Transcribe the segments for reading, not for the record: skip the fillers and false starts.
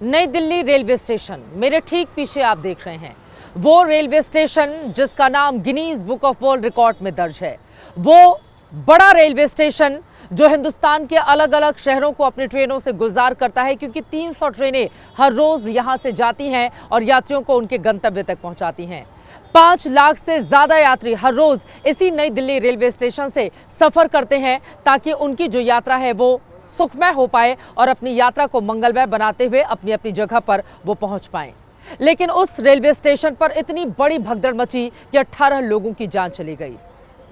नई Delhi railway station मेरे ठीक पीछे आप देख रहे हैं, वो रेलवे स्टेशन जिसका नाम Guinness book of world record में दर्ज है। वो बड़ा रेलवे स्टेशन जो हिंदुस्तान के अलग अलग शहरों को अपनी ट्रेनों से गुजार करता है, क्योंकि 300 ट्रेनें हर रोज यहां से जाती हैं और यात्रियों को उनके गंतव्य तक पहुंचाती हैं। 5 लाख से ज्यादा यात्री हर रोज इसी नई दिल्ली रेलवे स्टेशन से सफर करते हैं ताकि उनकी जो यात्रा है वो सुखमय हो पाए और अपनी यात्रा को मंगलमय बनाते हुए अपनी अपनी जगह पर वो पहुंच पाएं। लेकिन उस रेलवे स्टेशन पर इतनी बड़ी भगदड़ मची कि 18 लोगों की जान चली गई।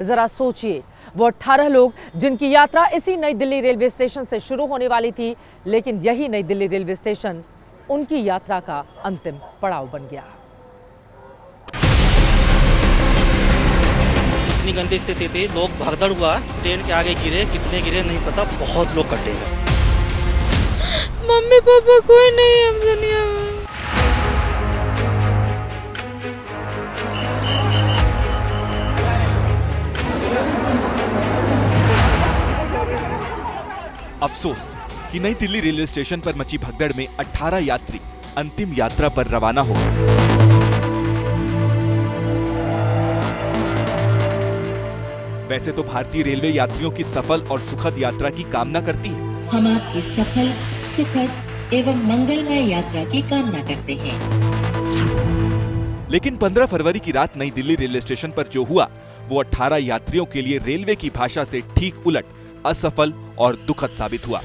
जरा सोचिए, वो 18 लोग जिनकी यात्रा इसी नई दिल्ली रेलवे स्टेशन से शुरू होने वाली थी, लेकिन यही नई दिल्ली रेलवे स्टेशन उनकी यात्रा का अंतिम पड़ाव बन गया। इतनी गंदी स्थिति थी, लोग भगदड़ हुआ, ट्रेन के आगे गिरे, कितने गिरे नहीं पता, बहुत लोग कटे हैं। मम्मी पापा कोई नहीं है दुनिया में। अफसोस कि नई दिल्ली रेलवे स्टेशन पर मची भगदड़ में 18 यात्री अंतिम यात्रा पर रवाना हो गए। वैसे तो भारतीय रेलवे यात्रियों की सफल और सुखद यात्रा की कामना करती है। हम आपकी सफल, सुखद एवं मंगलमय यात्रा की कामना करते हैं। लेकिन 15 फरवरी की रात नई दिल्ली रेलवे स्टेशन पर जो हुआ वो 18 यात्रियों के लिए रेलवे की भाषा से ठीक उलट असफल और दुखद साबित हुआ।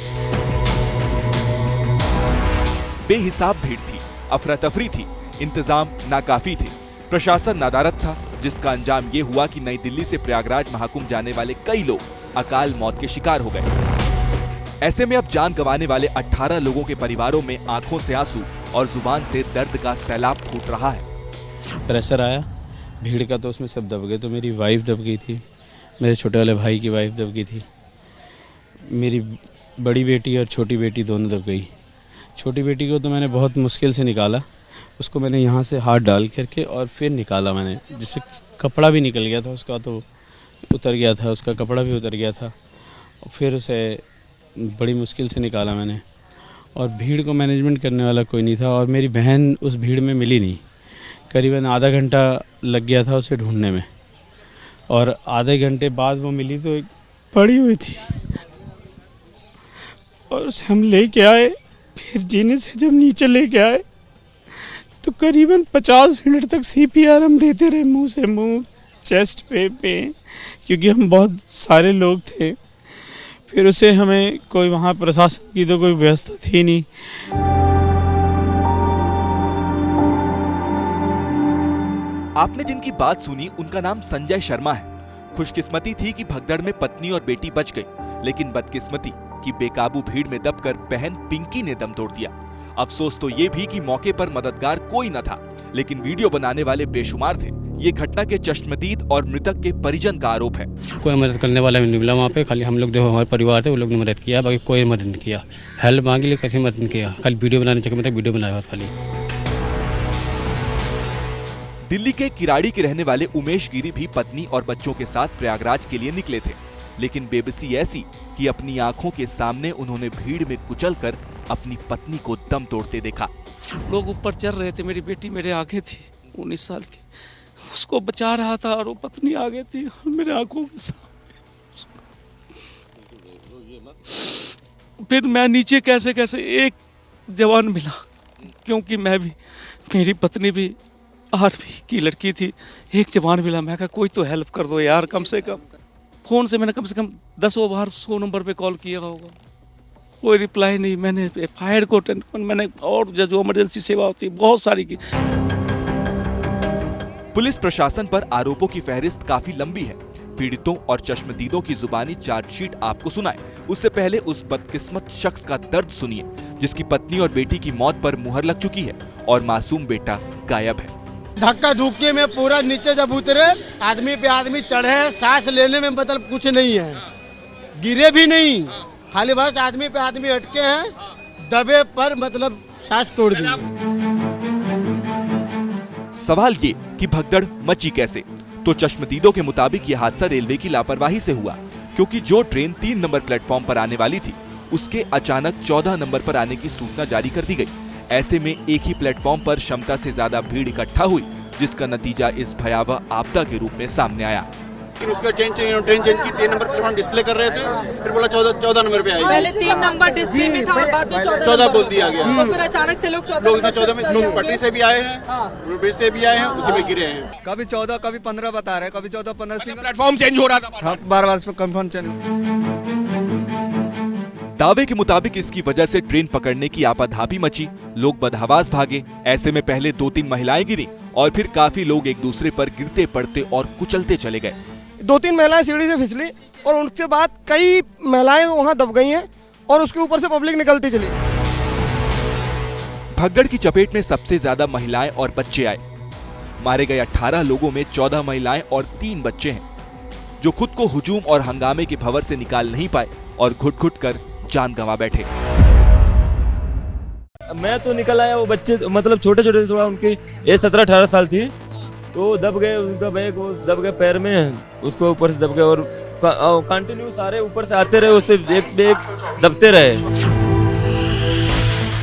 बेहिसाब भीड़ थी, अफरा तफरी थी, इंतजाम नाकाफी थे, प्रशासन नादारद था, जिसका अंजाम ये हुआ कि नई दिल्ली से प्रयागराज महाकुंभ जाने वाले कई लोग अकाल मौत के शिकार हो गए। ऐसे में अब जान गंवाने वाले 18 लोगों के परिवारों में आंखों से आंसू और जुबान से दर्द का सैलाब फूट रहा है। प्रेशर आया भीड़ का तो उसमें सब दब गए। तो मेरी वाइफ दब गई थी, मेरे छोटे वाले भाई की वाइफ दब गई थी, मेरी बड़ी बेटी और छोटी बेटी दोनों दब गई। छोटी बेटी को तो मैंने बहुत मुश्किल से निकाला, उसको मैंने यहाँ से हाथ डाल करके और फिर निकाला मैंने, जिससे कपड़ा भी निकल गया था उसका, तो उतर गया था, उसका कपड़ा भी उतर गया था। और फिर उसे बड़ी मुश्किल से निकाला मैंने। और भीड़ को मैनेजमेंट करने वाला कोई नहीं था और मेरी बहन उस भीड़ में मिली नहीं। करीबन आधा घंटा लग गया था उसे ढूंढने में और आधे घंटे बाद वो मिली तो एक पड़ी हुई थी और उसे हम लेके आए। फिर जीने से जब नीचे लेके आए तो करीबन 50 मिनट तक CPR हम देते रहे, मुंह से मुंह, चेस्ट पे, क्योंकि हम बहुत सारे लोग थे। फिर उसे हमें कोई वहाँ प्रशासन की तो कोई व्यवस्था थी नहीं। आपने जिनकी बात सुनी उनका नाम संजय शर्मा है। खुशकिस्मती थी कि भगदड़ में पत्नी और बेटी बच गई, लेकिन बदकिस्मती कि बेकाबू भीड़ में दबकर बहन पिंकी ने दम तोड़ दिया। अफसोस तो ये भी कि मौके पर मददगार कोई न था, लेकिन वीडियो बनाने वाले बेशुमार थे। ये घटना के चश्मदीद और मृतक के परिजन का आरोप है। कोई मदद करने वाला नहीं मिला वहाँ पे, खाली हम लोग जो हमारे परिवार थे वो लोग ने मदद किया, बाकी कोई मदद नहीं किया। हेल्प मांगी लेकिन कैसे मदद नहीं किया, खाली वीडियो बनाने चक्कर में वीडियो बनाया खाली। दिल्ली के किराड़ी के रहने वाले उमेश गिरी भी पत्नी और बच्चों के साथ प्रयागराज के लिए निकले थे, लेकिन बेबसी ऐसी कि अपनी आंखों के सामने उन्होंने भीड़ में कुचलकर अपनी पत्नी को दम तोड़ते देखा। लोग ऊपर चढ़ रहे थे, मेरी बेटी मेरे आगे थी 19 साल की, उसको बचा रहा था और वो पत्नी आगे थी और मेरे आंखों के सामने। फिर मैं नीचे कैसे कैसे एक जवान मिला, क्योंकि मैं भी, मेरी पत्नी भी 8वीं की लड़की थी। एक जवान मिला, मैं कहा कोई तो हेल्प कर दो यार, कम से कम। फ़ोन से मैंने कम से कम 10 बार 100 नंबर पे कॉल किया होगा, कोई रिप्लाई नहीं। मैंने फायर को मैंने और जो इमरजेंसी सेवा होती है बहुत सारी की। पुलिस प्रशासन पर आरोपों की फहरिस्त काफी लंबी है। पीड़ितों और चश्मदीदों की जुबानी चार्जशीट आपको सुनाए, उससे पहले उस बदकिस्मत शख्स का दर्द सुनिए जिसकी पत्नी और बेटी की मौत पर मुहर लग चुकी है और मासूम बेटा गायब है। धक्का धुक्की में पूरा नीचे जब उतरे, आदमी पे आदमी चढ़े, सांस लेने में मतलब कुछ नहीं है, गिरे भी नहीं, खाली बस आदमी पे आदमी अटके हैं, दबे पर मतलब सांस तोड़ दी। सवाल ये कि भगदड़ मची कैसे? तो चश्मदीदों के मुताबिक यह हादसा रेलवे की लापरवाही से हुआ, क्योंकि जो ट्रेन 3 नंबर प्लेटफॉर्म पर आने वाली थी उसके अचानक 14 नंबर पर आने की सूचना जारी कर दी गई। ऐसे में एक ही प्लेटफॉर्म पर क्षमता से ज्यादा भीड़ इकट्ठा हुई, जिसका नतीजा इस भयावह आपदा के रूप में सामने आया। उसका ट्रेन चेंज की 3 नंबर प्लेटफॉर्म डिस्प्ले कर रहे थे, फिर बोला 14 नंबर पे आएगी। पहले 3 नंबर डिस्प्ले में था और बाद में 14 बोल दिया गया। तो फिर अचानक से लोग 14 में पटरी से भी आए हैं, रोडवेज से भी आए हैं, उसी में गिरे हैं। कभी 14 कभी 15 बता रहे हैं, कभी 14-15 सिंगल प्लेटफॉर्म चेंज हो रहा था। हाँ, बार-बार इस पे कंफर्म चैनल। दावे के मुताबिक इसकी वजह से ट्रेन पकड़ने की आपाधापी मची, लोग बदहवास भागे। ऐसे में पहले 2-3 महिलाएं गिरी और फिर काफी लोग एक दूसरे पर गिरते पड़ते और कुचलते चले गए। 2-3 महिलाएं सीढ़ी से फिसली और उसके बाद कई महिलाएं वहां दब गई हैं और उसके ऊपर से पब्लिक निकलती चली। भगदड़ की चपेट में सबसे ज्यादा महिलाएं और बच्चे आए। मारे गए 18 लोगों में 14 महिलाएं और 3 बच्चे हैं, जो खुद को हुजूम और हंगामे के भंवर से निकाल नहीं पाए और घुट-घुट कर जान गंवा बैठे। मैं तो निकल आया, वो बच्चे मतलब छोटे छोटे थे, थोड़ा उनकी एज 17-18 साल थी, तो दब गए, उनका बैग वो दब गए पैर में, उसको ऊपर से दब गए और कंटिन्यू सारे ऊपर से आते रहे, उससे एक बैग दबते रहे।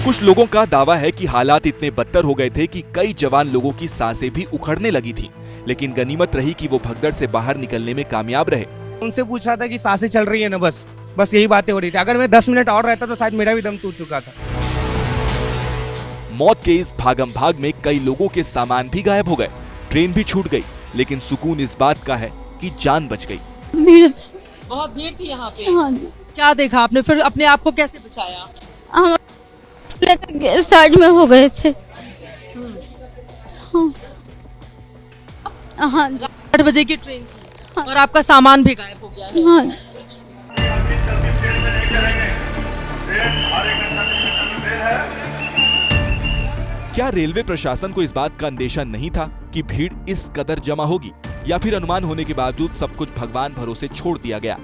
कुछ लोगों का दावा है कि हालात इतने बदतर हो गए थे कि कई जवान लोगों की सांसें भी उखड़ने लगी थी, लेकिन गनीमत रही कि वो भगदड़ से बाहर निकलने में कामयाब रहे। उनसे पूछा था कि सांसें चल रही है ना, बस यही बातें हो रही थी। अगर मैं 10 मिनट और रहता तो शायद मेरा भी दम टूट चुका था। मौत के इस भागम भाग में कई लोगों के सामान भी गायब हो गए, ट्रेन भी छूट गई, लेकिन सुकून इस बात का है कि जान बच गई। बहुत भीड़ थी यहाँ पे। हाँ जी। क्या देखा आपने, फिर अपने आप को कैसे बचाया? हम साइड में हो गए थे। हाँ जी। 8 बजे की ट्रेन थी और आपका सामान भी गायब हो गया है। हाँ। क्या रेलवे प्रशासन को इस बात का अंदेशा नहीं था कि भीड़ इस कदर जमा होगी, या फिर अनुमान होने के बावजूद सब कुछ भगवान भरोसे छोड़ दिया गया?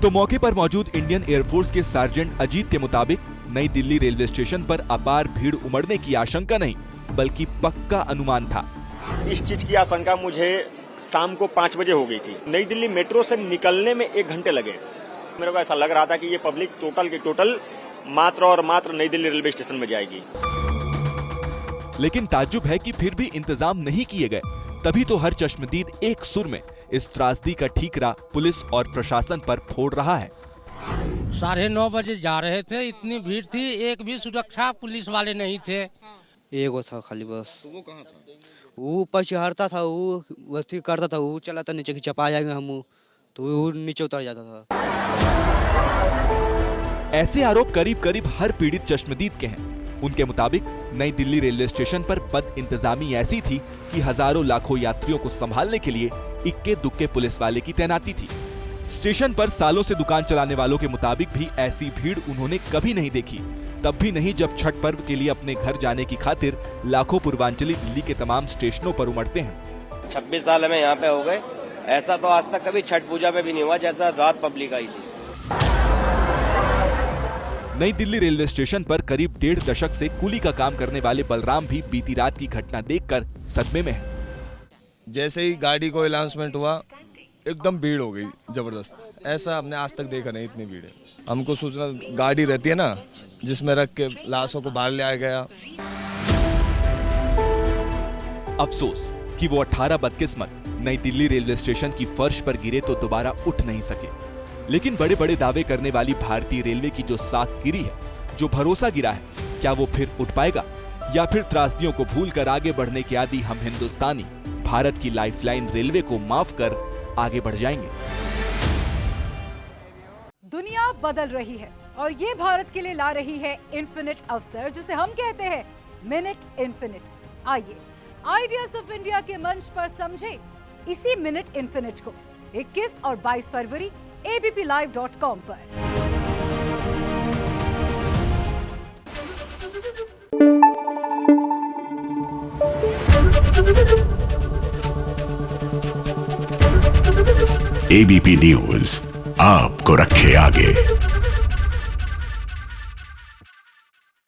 तो मौके पर मौजूद इंडियन एयरफोर्स के सार्जेंट अजीत के मुताबिक नई दिल्ली रेलवे स्टेशन पर अपार भीड़ उमड़ने की आशंका नहीं, बल्कि पक्का अनुमान था। इस चीज की आशंका मुझे शाम को 5 बजे हो गई थी। नई दिल्ली मेट्रो से निकलने में 1 घंटे लगे। मेरे को ऐसा लग रहा था कि ये पब्लिक टोटल की टोटल मात्र और मात्र नई दिल्ली रेलवे स्टेशन में जाएगी। लेकिन ताज्जुब है कि फिर भी इंतजाम नहीं किए गए, तभी तो हर चश्मदीद एक सुर में इस त्रासदी का ठीकरा पुलिस और प्रशासन पर फोड़ रहा है। 9:30 बजे जा रहे थे, इतनी भीड़ थी, एक भी सुरक्षा पुलिस वाले नहीं थे। एगो था खाली बस। वो कहाँ था? वो ऊपर चढ़ता था, वो वही करता था, वो चला था नीचे की चपा जाएंगे हम, तो वो नीचे उतर जाता था। ऐसे आरोप करीब करीब हर पीड़ित चश्मदीद के हैं। उनके मुताबिक नई दिल्ली रेलवे स्टेशन पर बद इंतजामी ऐसी थी कि हजारों लाखों यात्रियों को संभालने के लिए इक्के दुक्के पुलिस वाले की तैनाती थी। स्टेशन पर सालों से दुकान चलाने वालों के मुताबिक भी ऐसी भीड़ उन्होंने कभी नहीं देखी, तब भी नहीं जब छठ पर्व के लिए अपने घर जाने की खातिर लाखों पूर्वांचली दिल्ली के तमाम स्टेशनों पर उमड़ते हैं। 26 साल में यहाँ पे हो गए, ऐसा तो आज तक कभी छठ पूजा पे भी नहीं हुआ जैसा रात पब्लिक आई थी। नई दिल्ली रेलवे स्टेशन पर करीब 1.5 दशक से कूली का काम करने वाले बलराम भी बीती रात की घटना देखकर सदमे में है। जैसे ही गाड़ी को अनाउंसमेंट हुआ, एकदम भीड़ हो गई जबरदस्त। ऐसा हमने आज तक देखा नहीं, इतनी भीड़ है। हमको सूचना गाड़ी रहती है ना, जिसमें रख के लाशों को बाहर ले आया गया। अफसोस कि वो 18 बदकिस्मत नई दिल्ली रेलवे स्टेशन की फर्श पर गिरे तो दोबारा उठ नहीं सके। लेकिन बड़े बड़े दावे करने वाली भारतीय रेलवे की जो साख गिरी है, जो भरोसा गिरा है, क्या वो फिर उठ पाएगा, या फिर त्रासदियों को भूलकर आगे बढ़ने के आदी हम हिंदुस्तानी भारत की लाइफलाइन रेलवे को माफ कर आगे बढ़ जाएंगे? दुनिया बदल रही है और ये भारत के लिए ला रही है इन्फिनिट अवसर, जिसे हम कहते हैं मिनट इन्फिनिट। आइए आइडियाज ऑफ इंडिया के मंच पर समझे इसी मिनट इन्फिनिट को 21 और 22 फरवरी abplive.com पर। एबीपी न्यूज आपको रखे आगे।